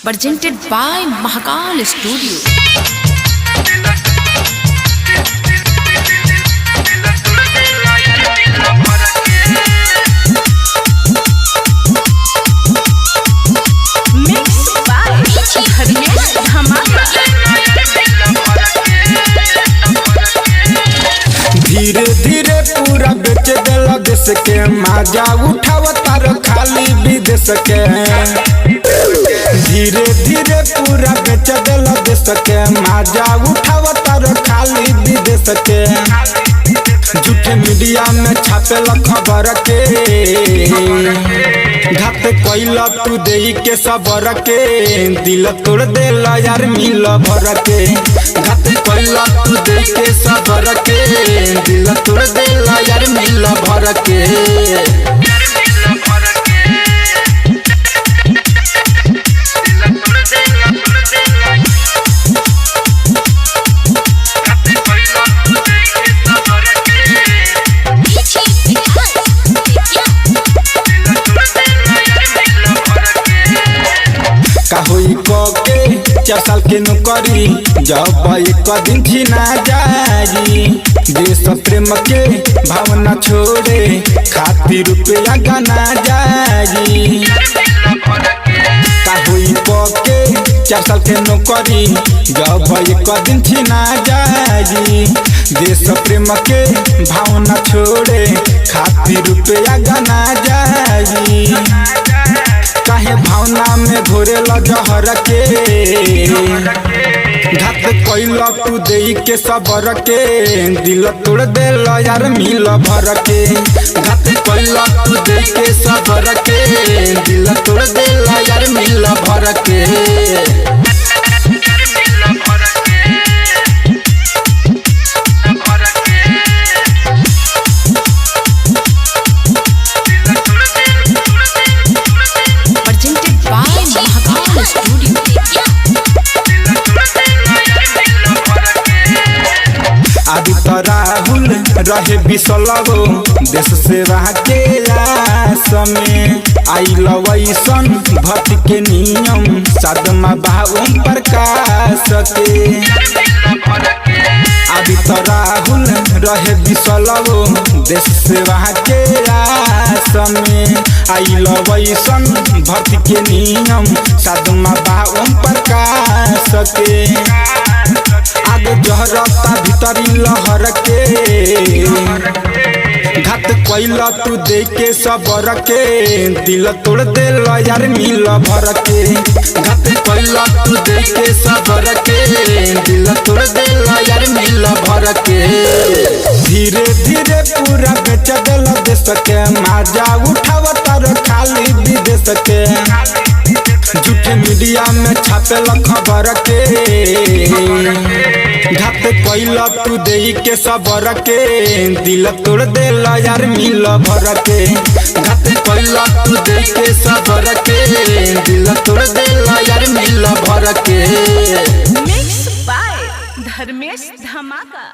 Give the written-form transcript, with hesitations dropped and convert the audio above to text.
presented by Mahakal Studio. धीरे धीरे पूरा बेच देला देश के माजा उठावतार खाली विदेश के। धीरे धीरे पूरा बेच देला देश के माजा उठावतार खाली विदेश के। झूठे मीडिया में छापेला खबर के घात कोइला तू देई के सबर के दिल तोड़ देला यार मिल भर के। घात कोइला तू देई के सबर के दिल तोड़ देला यार मिल भर के। के 4 साल के नौकरी जब एक दिन छिना जाई देश प्रेम के भावना छोड़े खातिर रुपया गना जाई। के 4 साल के नौकरी जब एक दिन छिना जाई देश प्रेम के भावना छोड़े खातिर रुपया गना जाई। काहे भावना में घोरेला जहर के घात कोइला तू देई के सबर के दिल तोड़ देला यार मिल भर के। घात कोइला तू देई के सबर के दिल तोड़ देला यार मिल भर के। राहुल रहे बिसलगो देश सेवा के आस में आइल वैसन भक्त के नियम साधमा बाउन प्रकाश के। राहुल रहे बिसलगो देश सेवा के आस में आइल वैसन भक्त के नियम साधमा बाउन प्रकाश के। आगे जहरता भीतरी लहर के घात कोइला तू दे के सबर के दिल तोड़ देला यार मिल भर के। घात कोइला तू दे के सबर के दिल तोड़ देला यार मिल भर के। धीरे धीरे पूरा बेच देला देश के माजा उठावतार खाली विदेश के। झूठे मीडिया में छापेला खबर के घात कोइला तू देई के सबर के दिल तोड़ देला यार मिल भर के। घात कोइला तू देई के सबर के दिल तोड़ देला यार मिल भर के। Mixed by धर्मेश धमाका।